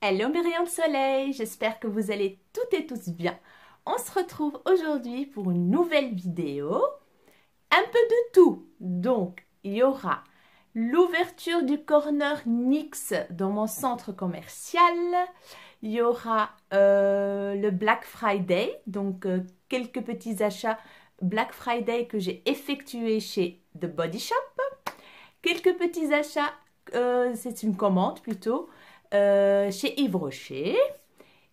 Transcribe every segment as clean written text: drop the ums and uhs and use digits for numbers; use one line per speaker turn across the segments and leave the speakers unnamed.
Hello mes rayons de soleil, j'espère que vous allez toutes et tous bien. On se retrouve aujourd'hui pour une nouvelle vidéo, un peu de tout. Donc, il y aura l'ouverture du corner NYX dans mon centre commercial. Il y aura le Black Friday, donc quelques petits achats Black Friday que j'ai effectués chez The Body Shop. Quelques petits achats, c'est une commande plutôt, chez Yves Rocher.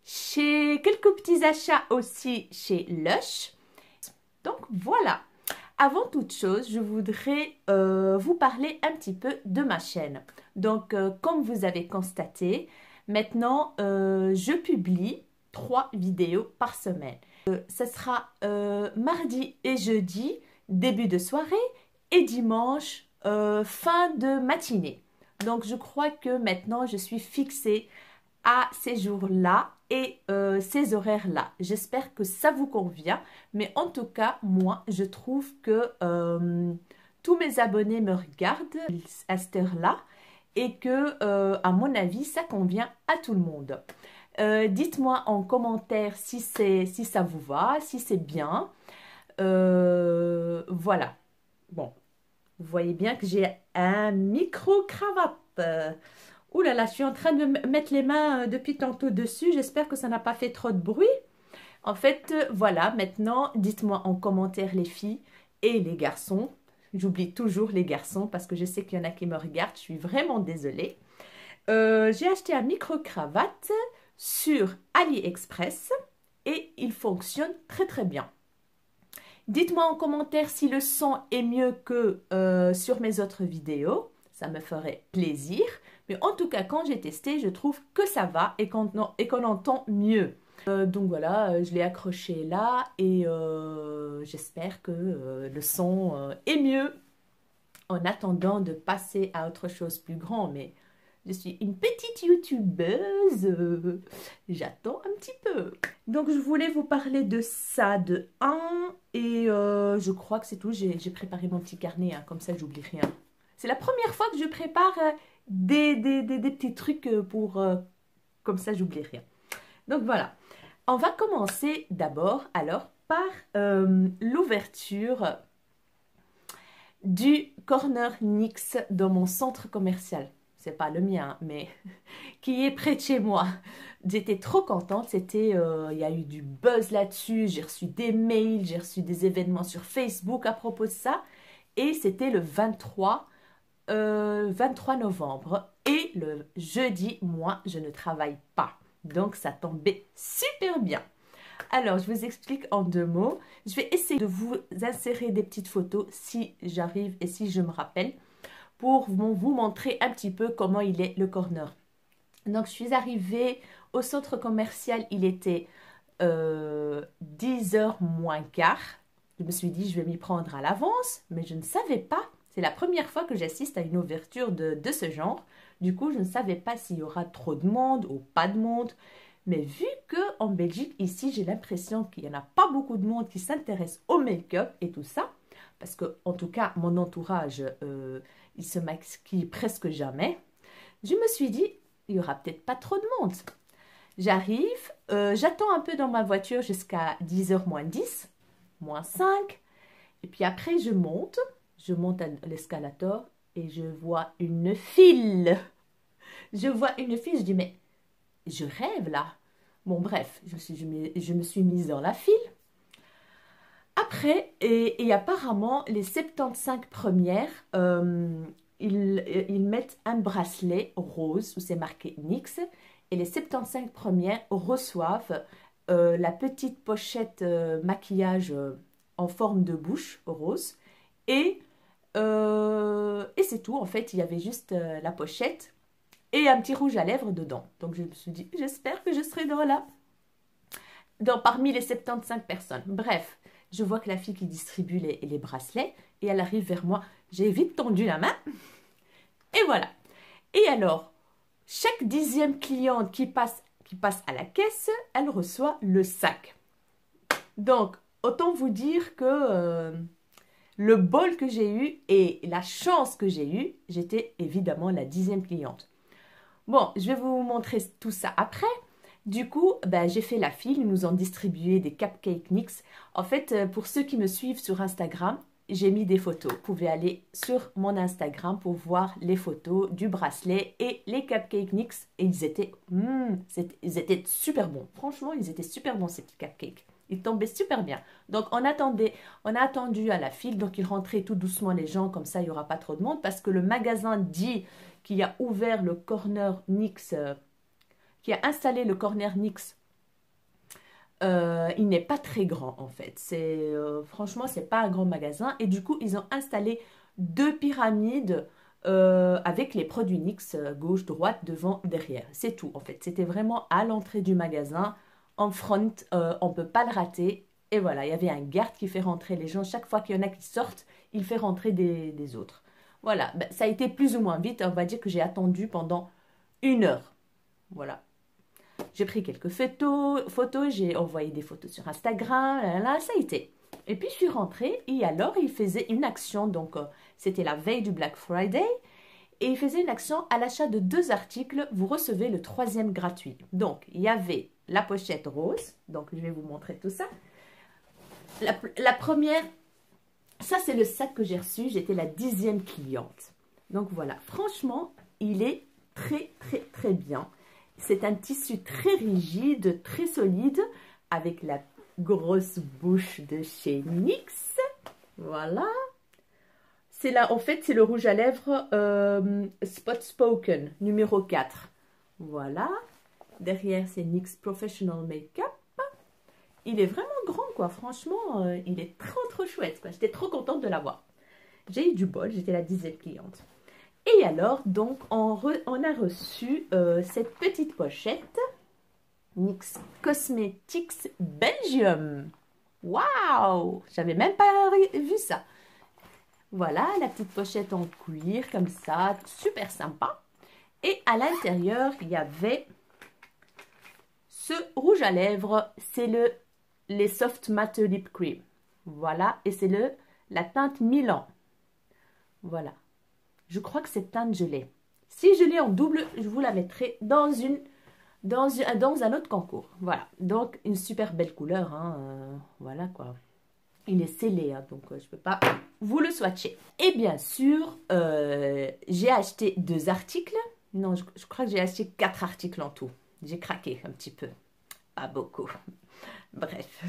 Chez quelques petits achats aussi chez Lush. Donc voilà. Avant toute chose, je voudrais vous parler un petit peu de ma chaîne. Donc comme vous avez constaté, maintenant je publie 3 vidéos par semaine. Ce sera mardi et jeudi, début de soirée, et dimanche, fin de matinée. Donc je crois que maintenant je suis fixée à ces jours-là et ces horaires-là. J'espère que ça vous convient, mais en tout cas, moi, je trouve que tous mes abonnés me regardent à cette heure-là et que, à mon avis, ça convient à tout le monde. Dites-moi en commentaire si ça vous va, si c'est bien. Voilà. Bon, vous voyez bien que j'ai un micro-cravate. Ouh là là, je suis en train de mettre les mains depuis tantôt dessus. J'espère que ça n'a pas fait trop de bruit. En fait, voilà, maintenant, dites-moi en commentaire les filles et les garçons. J'oublie toujours les garçons parce que je sais qu'il y en a qui me regardent. Je suis vraiment désolée. J'ai acheté un micro-cravate sur AliExpress et il fonctionne très très bien. Dites-moi en commentaire si le son est mieux que sur mes autres vidéos. Ça me ferait plaisir. Mais en tout cas, quand j'ai testé, je trouve que ça va et qu'on entend mieux. Donc voilà, je l'ai accroché là et j'espère que le son est mieux. En attendant de passer à autre chose plus grand, mais je suis une petite youtubeuse, j'attends un petit peu. Donc je voulais vous parler de ça, de 1, et je crois que c'est tout. J'ai préparé mon petit carnet, hein, comme ça j'oublie rien. C'est la première fois que je prépare des petits trucs pour... comme ça j'oublie rien. Donc voilà, on va commencer d'abord alors par l'ouverture du corner NYX dans mon centre commercial. C'est pas le mien, mais qui est près de chez moi. J'étais trop contente, c'était, il y a eu du buzz là-dessus, j'ai reçu des mails, j'ai reçu des événements sur Facebook à propos de ça, et c'était le 23 novembre, et le jeudi, moi, je ne travaille pas, donc ça tombait super bien. Alors, je vous explique en 2 mots. Je vais essayer de vous insérer des petites photos si j'arrive et si je me rappelle, pour vous montrer un petit peu comment il est le corner. Donc, je suis arrivée au centre commercial, il était 10h moins quart. Je me suis dit, je vais m'y prendre à l'avance, mais je ne savais pas. C'est la première fois que j'assiste à une ouverture de ce genre. Du coup, je ne savais pas s'il y aura trop de monde ou pas de monde. Mais vu qu'en Belgique, ici, j'ai l'impression qu'il n'y en a pas beaucoup de monde qui s'intéresse au make-up et tout ça. Parce que, en tout cas, mon entourage, il se maquille presque jamais. Je me suis dit, il n'y aura peut-être pas trop de monde. J'arrive, j'attends un peu dans ma voiture jusqu'à 10h moins 10, moins 5. Et puis après, je monte à l'escalator et je vois une file. Je vois une file, je dis, mais je rêve là. Bon, bref, je me suis mise dans la file. Après, et apparemment, les 75 premières, ils mettent un bracelet rose où c'est marqué NYX. Et les 75 premières reçoivent la petite pochette maquillage en forme de bouche rose. Et c'est tout. En fait, il y avait juste la pochette et un petit rouge à lèvres dedans. Donc je me suis dit, j'espère que je serai parmi les 75 personnes. Bref, je vois que la fille qui distribue les bracelets, et elle arrive vers moi. J'ai vite tendu la main. Et voilà. Et alors, chaque 10e cliente qui passe à la caisse, elle reçoit le sac. Donc, autant vous dire que le bol que j'ai eu et la chance que j'ai eue, j'étais évidemment la 10e cliente. Bon, je vais vous montrer tout ça après. Du coup, ben, j'ai fait la file, ils nous ont distribué des cupcakes NYX. En fait, pour ceux qui me suivent sur Instagram, j'ai mis des photos. Vous pouvez aller sur mon Instagram pour voir les photos du bracelet et les cupcakes NYX. Et ils étaient super bons. Franchement, ils étaient super bons ces petits cupcakes. Ils tombaient super bien. Donc, on a attendu à la file. Donc, ils rentraient tout doucement les gens. Comme ça, il n'y aura pas trop de monde. Parce que le magasin dit qu'il a ouvert le corner NYX, qui a installé le corner NYX. Il n'est pas très grand en fait. Franchement, c'est pas un grand magasin. Et du coup, ils ont installé deux pyramides avec les produits NYX, gauche, droite, devant, derrière. C'est tout en fait. C'était vraiment à l'entrée du magasin, en front. On ne peut pas le rater. Et voilà, il y avait un garde qui fait rentrer les gens. Chaque fois qu'il y en a qui sortent, il fait rentrer des autres. Voilà, ben, ça a été plus ou moins vite. On va dire que j'ai attendu pendant 1 heure. Voilà. J'ai pris quelques photos, j'ai envoyé des photos sur Instagram, là, ça a été. Et puis je suis rentrée et alors il faisait une action, donc c'était la veille du Black Friday, et il faisait une action à l'achat de 2 articles, vous recevez le 3e gratuit. Donc il y avait la pochette rose, donc je vais vous montrer tout ça. La première, ça c'est le sac que j'ai reçu, j'étais la 10e cliente. Donc voilà, franchement, il est très bien. C'est un tissu très rigide, très solide, avec la grosse bouche de chez NYX. Voilà. C'est là, en fait, c'est le rouge à lèvres Spot Spoken, numéro 4. Voilà. Derrière, c'est NYX Professional Makeup. Il est vraiment grand, quoi. Franchement, il est trop chouette, quoi. J'étais trop contente de l'avoir. J'ai eu du bol, j'étais la 10e cliente. Et alors, donc, on a reçu cette petite pochette NYX Cosmetics Belgium. Waouh! J'avais même pas vu ça. Voilà, la petite pochette en cuir, comme ça, super sympa. Et à l'intérieur, il y avait ce rouge à lèvres. C'est les Soft Matte Lip Cream. Voilà, et c'est la teinte Milan. Voilà. Je crois que cette teinte, je l'ai. Si je l'ai en double, je vous la mettrai dans un autre concours. Voilà. Donc, une super belle couleur. Hein, voilà quoi. Il est scellé, hein, donc je ne peux pas vous le swatcher. Et bien sûr, j'ai acheté 2 articles. Non, je crois que j'ai acheté 4 articles en tout. J'ai craqué un petit peu. Pas beaucoup. Bref.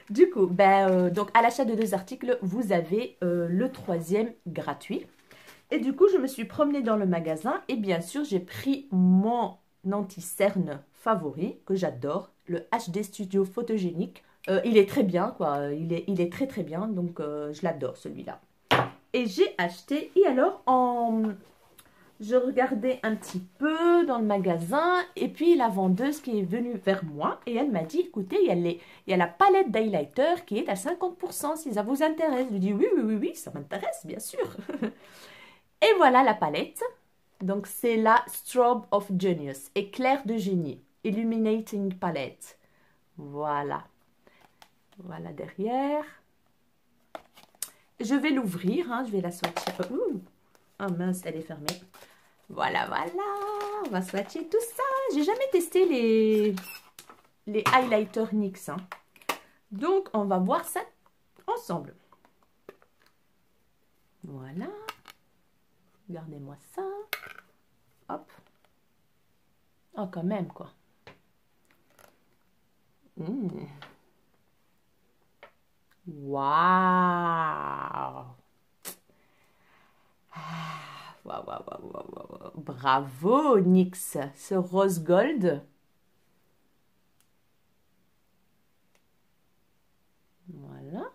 Du coup, donc à l'achat de 2 articles, vous avez le 3e gratuit. Et du coup, je me suis promenée dans le magasin et bien sûr, j'ai pris mon anti-cerne favori que j'adore, le HD Studio Photogénique. Il est très bien, quoi. Il est très bien, donc je l'adore celui-là. Et j'ai acheté, et alors, je regardais un petit peu dans le magasin et puis la vendeuse qui est venue vers moi et elle m'a dit, écoutez, il y a la palette d'highlighter qui est à 50% si ça vous intéresse. Je lui dis, oui, ça m'intéresse, bien sûr. Et voilà la palette. Donc, c'est la Strobe of Genius, éclair de génie, Illuminating Palette. Voilà. Voilà derrière. Je vais l'ouvrir, hein, je vais la swatcher. Oh mince, elle est fermée. Voilà. On va swatcher tout ça. J'ai jamais testé les highlighters NYX. Hein. Donc, on va voir ça ensemble. Voilà. Regardez-moi ça. Hop. Oh, quand même, quoi. Waouh. Waouh. Bravo, NYX. Ce rose gold. Voilà.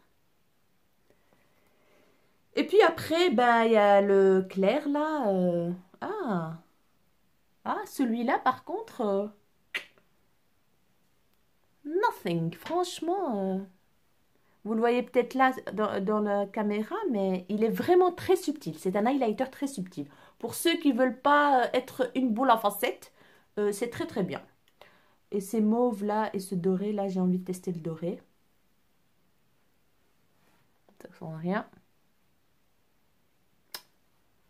Et puis après, ben, il y a le clair, là. Celui-là, par contre, nothing. Franchement, vous le voyez peut-être là dans la caméra, mais il est vraiment très subtil. C'est un highlighter très subtil. Pour ceux qui ne veulent pas être une boule en facette, c'est très bien. Et ces mauves là et ce doré là, j'ai envie de tester le doré. Ça sent rien.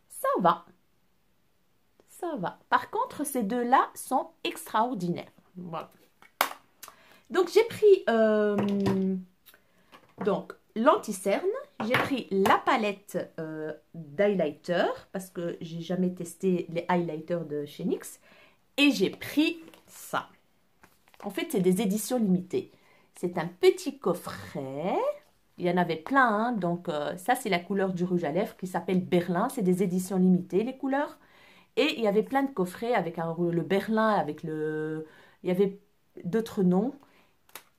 Ça va. ça va. Par contre, ces deux-là sont extraordinaires. Voilà. Donc, j'ai pris l'anti-cerne. J'ai pris la palette d'highlighter parce que j'ai jamais testé les highlighters de chez NYX. Et j'ai pris ça. En fait, c'est des éditions limitées. C'est un petit coffret. Il y en avait plein, hein. Donc ça, c'est la couleur du rouge à lèvres qui s'appelle Berlin. C'est des éditions limitées, les couleurs. Et il y avait plein de coffrets avec le Berlin, avec le... Il y avait d'autres noms.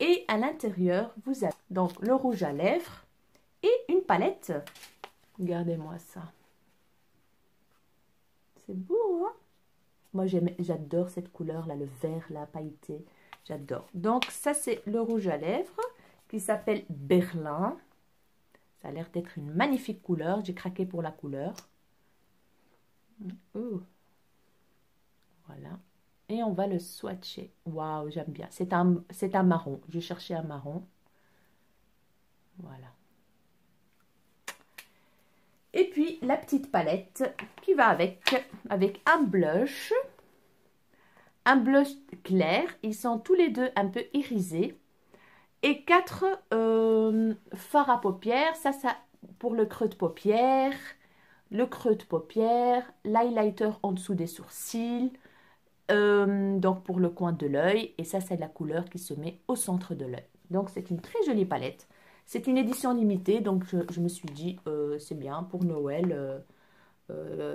Et à l'intérieur, vous avez donc le rouge à lèvres et une palette. Regardez-moi ça. C'est beau, hein? Moi, j'adore cette couleur-là, le vert, là, pailleté. J'adore. Donc, ça, c'est le rouge à lèvres qui s'appelle Berlin. Ça a l'air d'être une magnifique couleur. J'ai craqué pour la couleur. Ouh. Voilà. Et on va le swatcher. Waouh, j'aime bien. C'est un marron. J'ai cherché un marron. Voilà. Et puis, la petite palette qui va avec un blush. Un blush clair. Ils sont tous les deux un peu irisés. Et 4 fards à paupières. Ça, pour le creux de paupières. Le creux de paupières. L'highlighter en dessous des sourcils. Donc pour le coin de l'œil. Et ça, c'est la couleur qui se met au centre de l'œil. Donc, c'est une très jolie palette. C'est une édition limitée. Donc, je me suis dit, c'est bien pour Noël.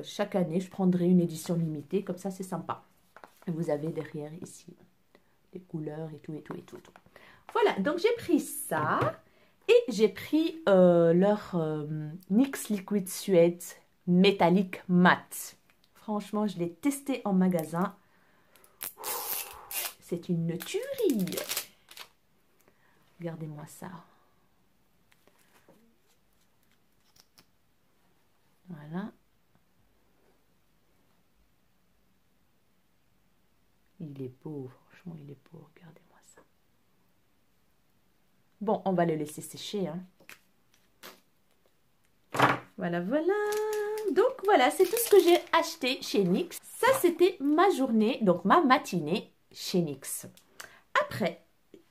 Chaque année, je prendrai une édition limitée. Comme ça, c'est sympa. Et vous avez derrière ici les couleurs et tout, et tout, et tout. Voilà, donc j'ai pris ça. Et j'ai pris leur NYX Liquid Suede métallique mat. Franchement, je l'ai testé en magasin. C'est une tuerie. Regardez-moi ça. Voilà. Il est beau, franchement, il est beau. Regardez-moi ça. Bon, on va le laisser sécher, hein. Voilà, voilà. Donc, voilà, c'est tout ce que j'ai acheté chez NYX. Ça, c'était ma journée, donc ma matinée chez NYX. Après,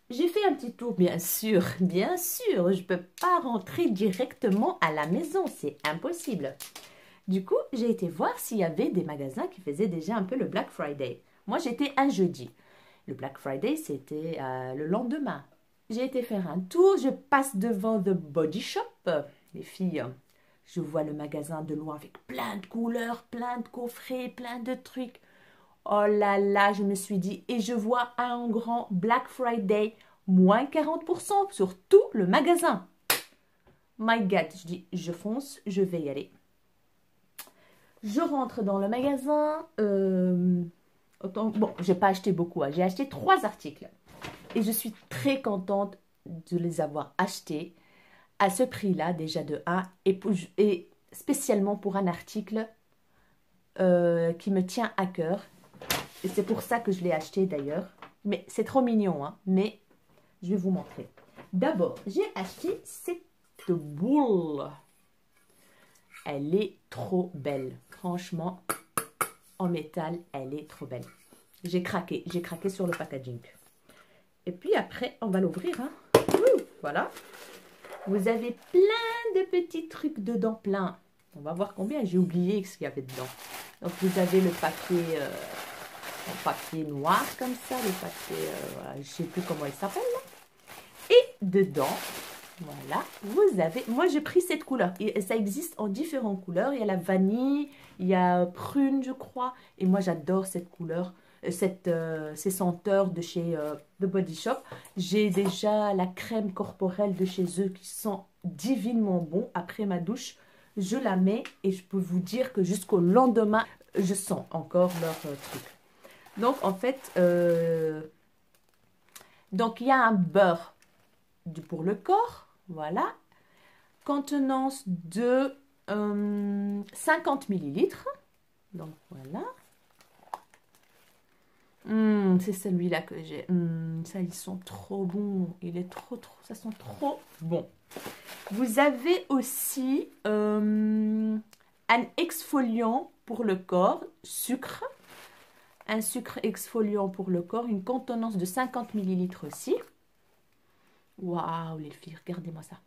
j'ai fait un petit tour, bien sûr, je ne peux pas rentrer directement à la maison, c'est impossible. Du coup, j'ai été voir s'il y avait des magasins qui faisaient déjà un peu le Black Friday. Moi, j'étais un jeudi. Le Black Friday, c'était le lendemain. J'ai été faire un tour, je passe devant The Body Shop. Les filles, je vois le magasin de loin avec plein de couleurs, plein de coffrets, plein de trucs. Oh là là, je me suis dit, et je vois un grand Black Friday, moins 40% sur tout le magasin. My God, je dis, je fonce, je vais y aller. Je rentre dans le magasin. Bon, j'ai pas acheté beaucoup, hein. J'ai acheté 3 articles. Et je suis très contente de les avoir achetés à ce prix-là, déjà de 1. Et spécialement pour un article qui me tient à cœur. Et c'est pour ça que je l'ai acheté d'ailleurs. Mais c'est trop mignon, hein. Mais je vais vous montrer. D'abord, j'ai acheté cette boule. Elle est trop belle. Franchement, en métal, elle est trop belle. J'ai craqué sur le packaging. Et puis après, on va l'ouvrir, hein. Voilà. Vous avez plein de petits trucs dedans, plein. On va voir combien. J'ai oublié ce qu'il y avait dedans. Donc, vous avez le papier, papier noir comme ça. Le papier, voilà, je ne sais plus comment il s'appelle. Et dedans, voilà, vous avez... Moi, j'ai pris cette couleur. Et ça existe en différentes couleurs. Il y a la vanille, il y a prune, je crois. Et moi, j'adore cette couleur. Ces senteurs de chez The Body Shop. J'ai déjà la crème corporelle de chez eux qui sent divinement bon. Après ma douche, je la mets et je peux vous dire que jusqu'au lendemain, je sens encore leur truc. Donc, en fait, donc il y a un beurre pour le corps, voilà, contenance de 50 ml. Donc, voilà. C'est celui-là que j'ai. Ça, ils sont trop bons. Il est trop, ça sent trop bon. Vous avez aussi un un exfoliant pour le corps, sucre. Un sucre exfoliant pour le corps, une contenance de 50 ml aussi. Waouh, les filles, regardez-moi ça.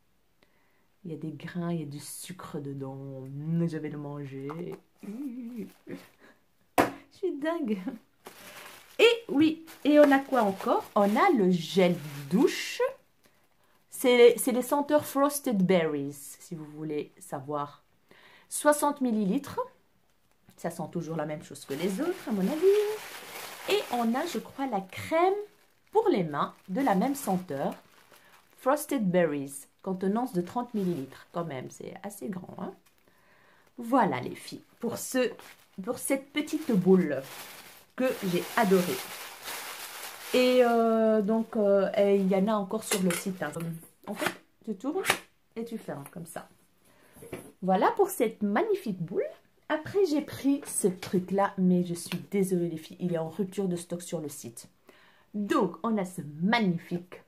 Il y a des grains, il y a du sucre dedans. Je vais le manger. Je suis dingue. Et oui, et on a quoi encore? On a le gel douche. C'est les senteurs Frosted Berries, si vous voulez savoir. 60 ml. Ça sent toujours la même chose que les autres, à mon avis. Et on a, je crois, la crème pour les mains de la même senteur. Frosted Berries, contenance de 30 ml. Quand même, c'est assez grand. Hein? Voilà, les filles, pour cette petite boule que j'ai adorée. Et donc, il y en a encore sur le site. Hein. En fait, tu tournes et tu fermes comme ça. Voilà pour cette magnifique boule. Après, j'ai pris ce truc-là, mais je suis désolée les filles, il est en rupture de stock sur le site. Donc, on a ce magnifique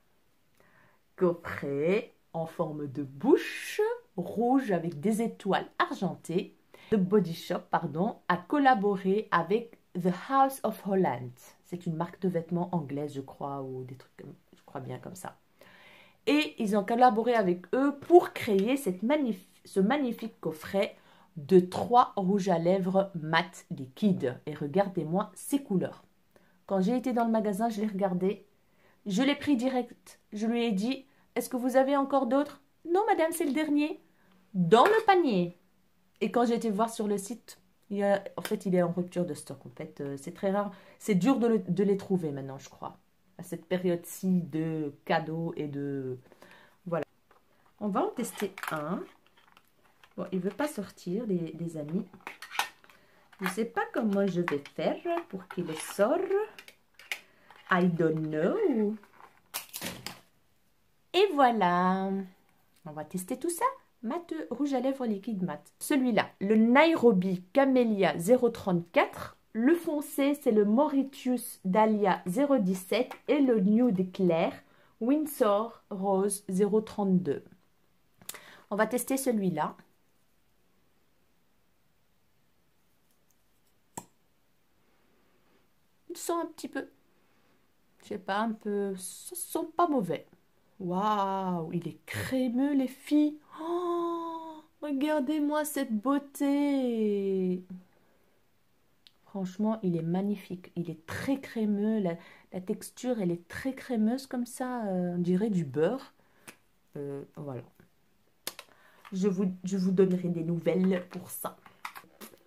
coffret en forme de bouche rouge avec des étoiles argentées. The Body Shop, pardon, a collaboré avec The House of Holland. C'est une marque de vêtements anglaise, je crois, ou des trucs, je crois bien comme ça. Et ils ont collaboré avec eux pour créer ce magnifique coffret de 3 rouges à lèvres mat liquide. Et regardez-moi ces couleurs. Quand j'ai été dans le magasin, je l'ai regardé. Je l'ai pris direct. Je lui ai dit, est-ce que vous avez encore d'autres? Non, madame, c'est le dernier. Dans le panier. Et quand j'ai été voir sur le site, en fait, il est en rupture de stock. En fait, c'est très rare. C'est dur de les trouver maintenant, je crois. À cette période-ci de cadeaux et de... Voilà. On va en tester un. Bon, il ne veut pas sortir, les amis. Je ne sais pas comment je vais faire pour qu'il sorte. I don't know. Et voilà. On va tester tout ça. Mat rouge à lèvres liquide mat. Celui-là, le Nairobi Camellia 034. Le foncé, c'est le Mauritius Dahlia 017. Et le nude clair Windsor Rose 032. On va tester celui-là. Il sent un petit peu, je sais pas, un peu, ça sent pas mauvais. Waouh, il est crémeux les filles. Oh, regardez-moi cette beauté. Franchement, il est magnifique. Il est très crémeux. La texture, elle est très crémeuse comme ça. On dirait du beurre. Voilà. Je vous donnerai des nouvelles pour ça.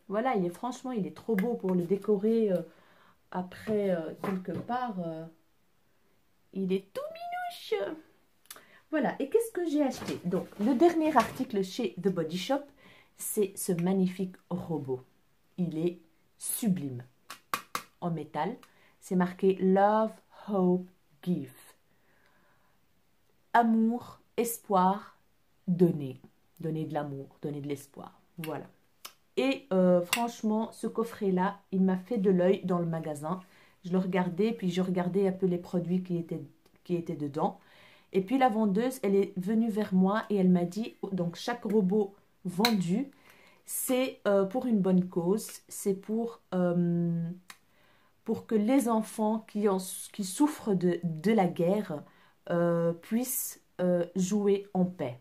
Voilà, franchement, il est trop beau pour le décorer. Après, quelque part, il est tout minouche. Voilà, et qu'est-ce que j'ai acheté? Donc, le dernier article chez The Body Shop, c'est ce magnifique robot. Il est sublime. En métal, c'est marqué Love, Hope, Give. Amour, espoir, donner. Donner de l'amour, donner de l'espoir. Voilà. Et franchement, ce coffret-là, il m'a fait de l'œil dans le magasin. Je le regardais, puis je regardais un peu les produits qui étaient dedans. Et puis la vendeuse, elle est venue vers moi et elle m'a dit, donc chaque robot vendu, c'est pour une bonne cause. C'est pour que les enfants qui souffrent de la guerre puissent jouer en paix.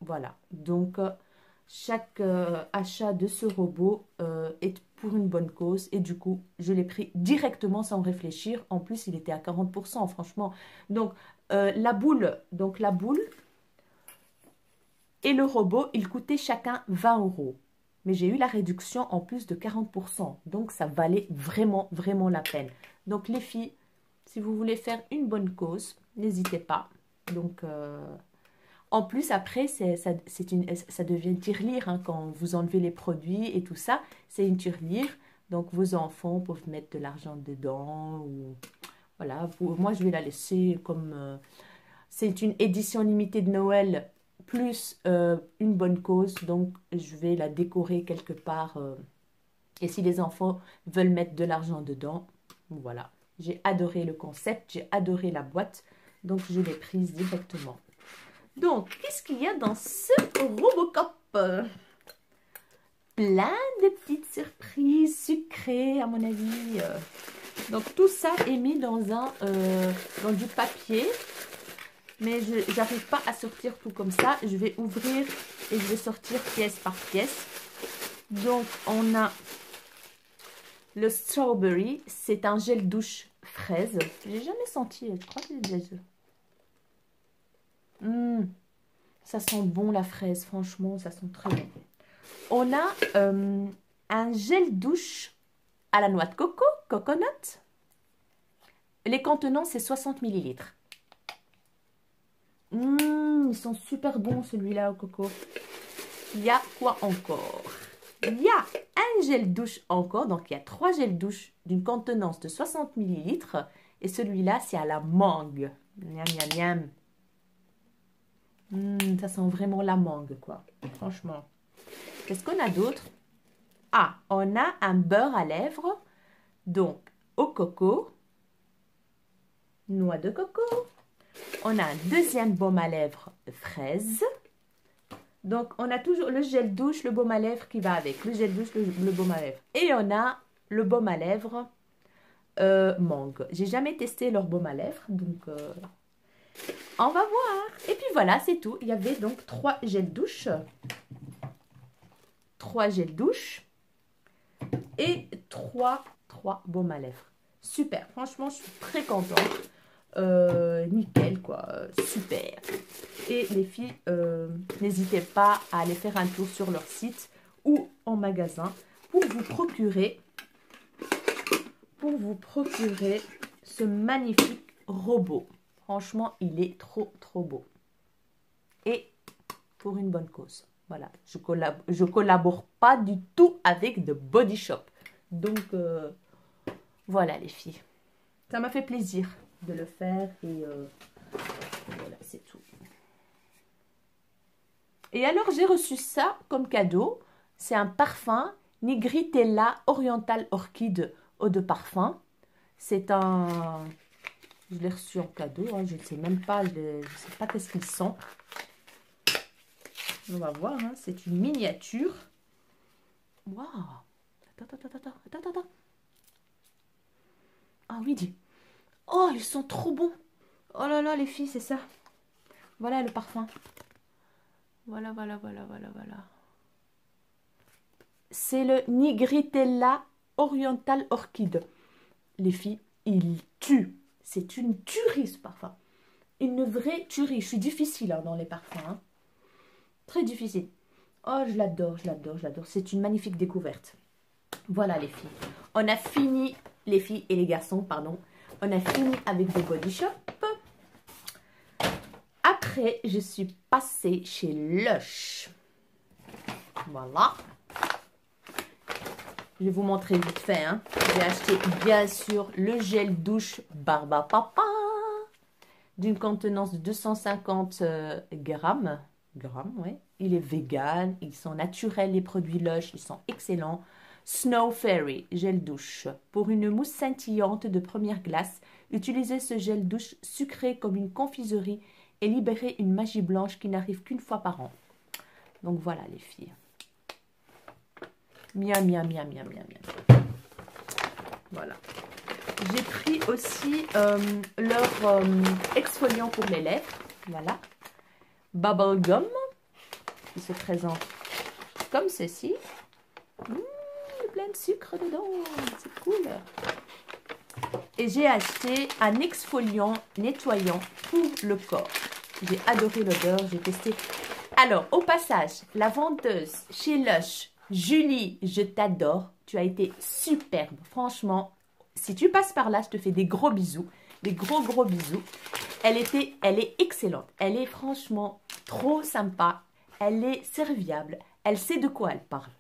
Voilà, donc... chaque achat de ce robot est pour une bonne cause et du coup, je l'ai pris directement sans réfléchir. En plus, il était à 40%, franchement. Donc, la boule et le robot, ils coûtaient chacun 20 €. Mais j'ai eu la réduction en plus de 40%. Donc, ça valait vraiment, vraiment la peine. Donc, les filles, si vous voulez faire une bonne cause, n'hésitez pas. Donc... en plus, après, ça devient une tirelire hein, quand vous enlevez les produits et tout ça. C'est une tirelire. Donc, vos enfants peuvent mettre de l'argent dedans. Ou, voilà, moi, je vais la laisser comme... c'est une édition limitée de Noël plus une bonne cause. Donc, je vais la décorer quelque part. Et si les enfants veulent mettre de l'argent dedans, voilà. J'ai adoré le concept. J'ai adoré la boîte. Donc, je l'ai prise directement. Donc, qu'est-ce qu'il y a dans ce Robocop? plein de petites surprises sucrées, à mon avis. Donc, tout ça est mis dans du papier. Mais je n'arrive pas à sortir tout comme ça. Je vais ouvrir et je vais sortir pièce par pièce. Donc, on a le strawberry. C'est un gel douche fraise. J'ai jamais senti. Je crois que j'ai déjà vu. Ça sent bon la fraise. Franchement, ça sent très bon. On a un gel douche à la noix de coco, coconut. Les contenants, c'est 60 ml. Ils sont super bons celui-là au coco. Il y a quoi encore? Il y a un gel douche encore. Donc, il y a 3 gels douche d'une contenance de 60 ml. Et celui-là, c'est à la mangue. Miam, miam, miam. Ça sent vraiment la mangue, quoi. Franchement. Qu'est-ce qu'on a d'autre? Ah, on a un beurre à lèvres. Donc, au coco. Noix de coco. On a un deuxième baume à lèvres fraise. Donc, on a toujours le gel douche, le baume à lèvres qui va avec. Le gel douche, le baume à lèvres. Et on a le baume à lèvres mangue. J'ai jamais testé leur baume à lèvres. Donc, on va voir. Et puis voilà, c'est tout. Il y avait donc 3 gels douche. 3 gels douche. Et 3 baumes à lèvres. Super. Franchement, je suis très contente. Nickel quoi, super. Et les filles, n'hésitez pas à aller faire un tour sur leur site ou en magasin pour vous procurer ce magnifique robot. Franchement, il est trop beau. Et pour une bonne cause. Voilà, je collabore pas du tout avec The Body Shop. Donc, voilà les filles. Ça m'a fait plaisir de le faire et voilà, c'est tout. Et alors, j'ai reçu ça comme cadeau. C'est un parfum Nigritella Oriental Orchid eau de parfum. C'est un... Je l'ai reçu en cadeau, hein, je ne sais même pas, je ne sais pas qu'est-ce qu'ils sont. On va voir, hein, c'est une miniature. Waouh! Attends. Ah oui, dis. Oh, ils sont trop bons. Oh là là, les filles, c'est ça. Voilà le parfum. Voilà. C'est le Nigritella Oriental Orchid. Les filles, il tue. C'est une tuerie ce parfum. Une vraie tuerie. Je suis difficile hein, dans les parfums. Hein. Très difficile. Oh, je l'adore. C'est une magnifique découverte. Voilà les filles. On a fini, les filles et les garçons, pardon. On a fini avec The Body Shop. Après, je suis passée chez Lush. Voilà. Je vais vous montrer vite fait. Hein. J'ai acheté, bien sûr, le gel douche Barba Papa. D'une contenance de 250 grammes. Ouais. Il est vegan. Ils sont naturels, les produits Lush. Ils sont excellents. Snow Fairy, gel douche. Pour une mousse scintillante de première glace, utilisez ce gel douche sucré comme une confiserie et libérez une magie blanche qui n'arrive qu'une fois par an. Donc voilà les filles. Miam. Voilà. J'ai pris aussi leur exfoliant pour les lèvres. Voilà. Bubble Gum. Qui se présente comme ceci. Plein de sucre dedans, c'est cool. Et j'ai acheté un exfoliant nettoyant pour le corps. J'ai adoré l'odeur, j'ai testé. Alors, au passage, la vendeuse chez Lush, Julie, je t'adore. Tu as été superbe. Franchement, si tu passes par là, je te fais des gros bisous. Des gros bisous. Elle est excellente. Elle est franchement trop sympa. Elle est serviable. Elle sait de quoi elle parle.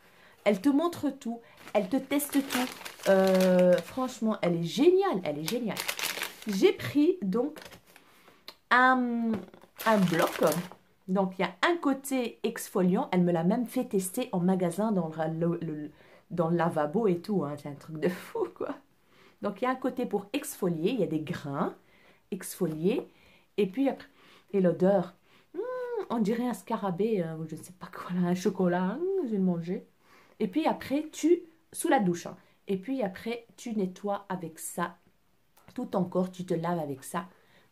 Elle te montre tout, elle te teste tout. Franchement, elle est géniale, J'ai pris donc un bloc. Donc, il y a un côté exfoliant. Elle me l'a même fait tester en magasin dans le lavabo et tout. Hein. C'est un truc de fou, quoi. Donc, il y a un côté pour exfolier. Il y a des grains exfoliés. Et puis, après, et l'odeur, on dirait un scarabée, je ne sais pas quoi, là, un chocolat. Je vais le manger. Et puis après, sous la douche, hein. Et puis après, tu nettoies avec ça. Tout ton corps, tu te laves avec ça.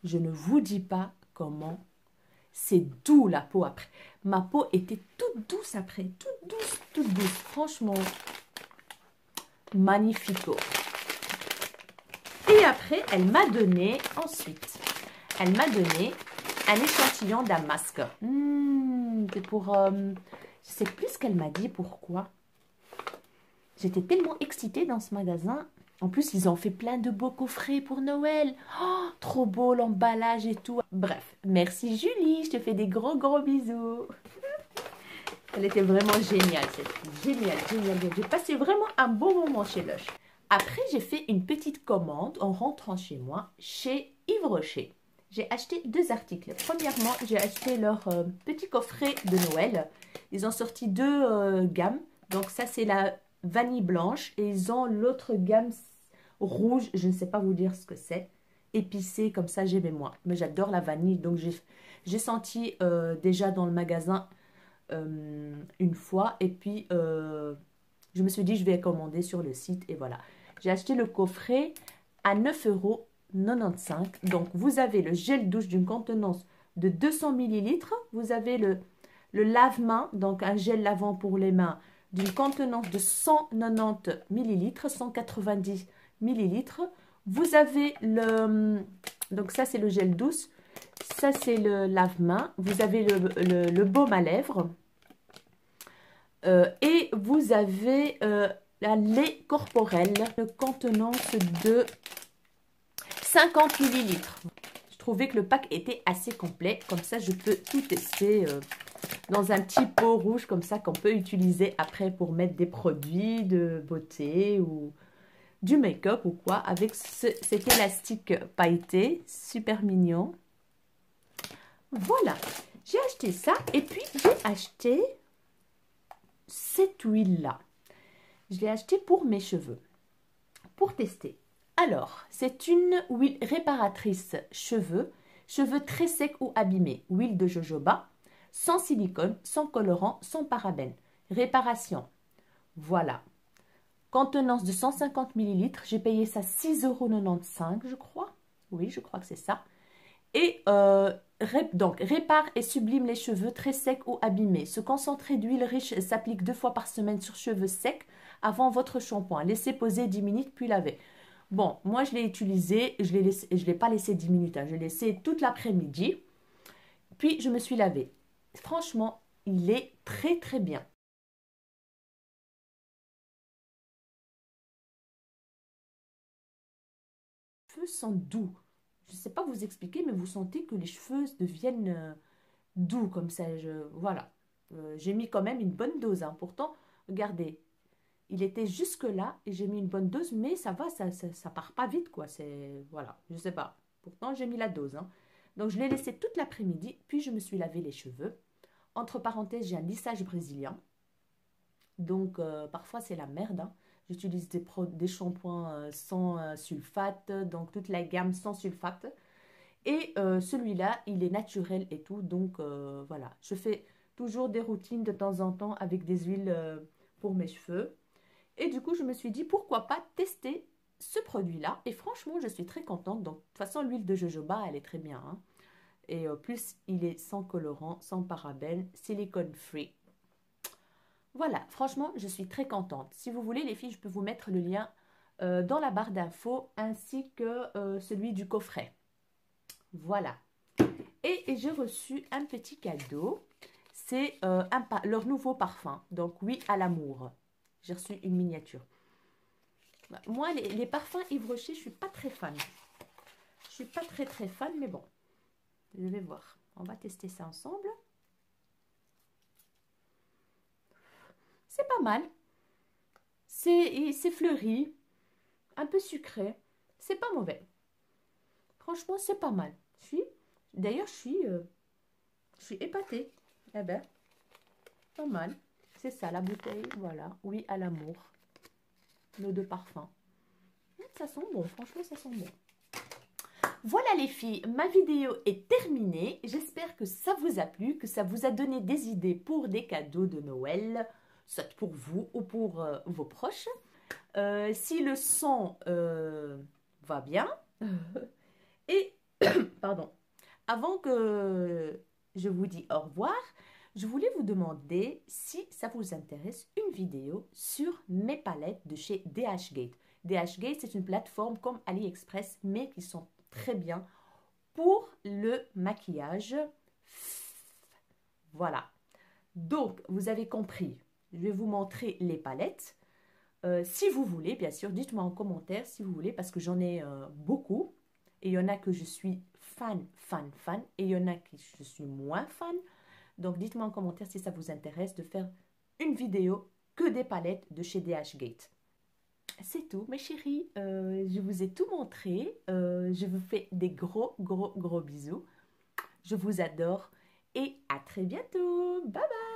Je ne vous dis pas comment c'est doux la peau après. Ma peau était toute douce après. Toute douce, toute douce. Franchement, magnifico. Et après, elle m'a donné, ensuite, elle m'a donné un échantillon d'un masque. C'est pour... je sais plus ce qu'elle m'a dit, pourquoi. J'étais tellement excitée dans ce magasin. En plus, ils ont fait plein de beaux coffrets pour Noël. Oh, trop beau l'emballage et tout. Bref, merci Julie, je te fais des gros bisous. Elle était vraiment géniale, cette fille. Géniale, géniale. J'ai passé vraiment un bon moment chez Lush. Après, j'ai fait une petite commande en rentrant chez moi, chez Yves Rocher. J'ai acheté 2 articles. Premièrement, j'ai acheté leur petit coffret de Noël. Ils ont sorti 2 gammes. Donc ça, c'est la vanille blanche. Et ils ont l'autre gamme rouge. Je ne sais pas vous dire ce que c'est. Épicé, comme ça, j'aimais moins. Mais j'adore la vanille. Donc j'ai senti déjà dans le magasin une fois. Et puis, je me suis dit, je vais commander sur le site. Et voilà. J'ai acheté le coffret à 9,95 €. Donc, vous avez le gel douche d'une contenance de 200 ml. Vous avez le lave-main, donc un gel lavant pour les mains d'une contenance de 190 ml, 190 ml. Vous avez le... Donc, ça, c'est le gel douce. Ça, c'est le lave-main. Vous avez le baume à lèvres. Et vous avez... la lait corporel, de contenance de 50 ml. Je trouvais que le pack était assez complet. Comme ça, je peux tout tester dans un petit pot rouge comme ça qu'on peut utiliser après pour mettre des produits de beauté ou du make-up ou quoi. Avec cet élastique pailleté, super mignon. Voilà, j'ai acheté ça et puis j'ai acheté cette huile-là. Je l'ai acheté pour mes cheveux, pour tester. Alors, c'est une huile réparatrice cheveux très secs ou abîmés. Huile de jojoba, sans silicone, sans colorant, sans parabènes. Réparation. Voilà. Contenance de 150 ml. J'ai payé ça 6,95 €, je crois. Oui, je crois que c'est ça. Et donc, répare et sublime les cheveux très secs ou abîmés. Ce concentré d'huile riche s'applique 2 fois par semaine sur cheveux secs avant votre shampoing. Laissez poser 10 minutes puis laver. Bon, moi je l'ai utilisé, je ne l'ai pas laissé 10 minutes, hein, je l'ai laissé toute l'après-midi. Puis je me suis lavée. Franchement, il est très très bien. Les cheveux sont doux. Je ne sais pas vous expliquer, mais vous sentez que les cheveux deviennent doux comme ça. Voilà. J'ai mis quand même une bonne dose, hein. Pourtant, regardez, il était jusque là et j'ai mis une bonne dose, mais ça va, ça part pas vite, quoi. Voilà, je sais pas. Pourtant, j'ai mis la dose, hein. Donc, je l'ai laissé toute l'après-midi, puis je me suis lavé les cheveux. Entre parenthèses, j'ai un lissage brésilien. Donc, parfois, c'est la merde, hein. J'utilise des shampoings sans sulfate, donc toute la gamme sans sulfate. Et celui-là, il est naturel et tout, donc voilà. Je fais toujours des routines de temps en temps avec des huiles pour mes cheveux. Et du coup, je me suis dit, pourquoi pas tester ce produit-là. Et franchement, je suis très contente. Donc, de toute façon, l'huile de jojoba, elle est très bien, hein. Et plus, il est sans colorant, sans parabènes, silicone free. Voilà, franchement, je suis très contente. Si vous voulez, les filles, je peux vous mettre le lien dans la barre d'infos ainsi que celui du coffret. Voilà. Et j'ai reçu un petit cadeau. C'est leur nouveau parfum. Donc, oui à l'amour. J'ai reçu une miniature. Moi, les parfums Yves Rocher, je ne suis pas très fan. Je ne suis pas très fan, mais bon. Je vais voir. On va tester ça ensemble. C'est pas mal. C'est fleuri. Un peu sucré. C'est pas mauvais. Franchement, c'est pas mal. D'ailleurs, je suis épatée. Eh ben, pas mal. C'est ça, la bouteille. Voilà. Oui à l'amour. L'eau de parfum. Ça sent bon. Franchement, ça sent bon. Voilà les filles, ma vidéo est terminée. J'espère que ça vous a plu, que ça vous a donné des idées pour des cadeaux de Noël. soit pour vous ou pour vos proches. Si le son va bien, et pardon, avant que je vous dise au revoir, je voulais vous demander si ça vous intéresse une vidéo sur mes palettes de chez DHgate. DHgate, c'est une plateforme comme AliExpress, mais qui sont très bien pour le maquillage. Voilà. Donc, vous avez compris. Je vais vous montrer les palettes. Si vous voulez, bien sûr, dites-moi en commentaire si vous voulez, parce que j'en ai beaucoup. Et il y en a que je suis fan. Et il y en a que je suis moins fan. Donc, dites-moi en commentaire si ça vous intéresse de faire une vidéo que des palettes de chez DHgate. C'est tout, mes chéris. Je vous ai tout montré. Je vous fais des gros bisous. Je vous adore et à très bientôt. Bye bye.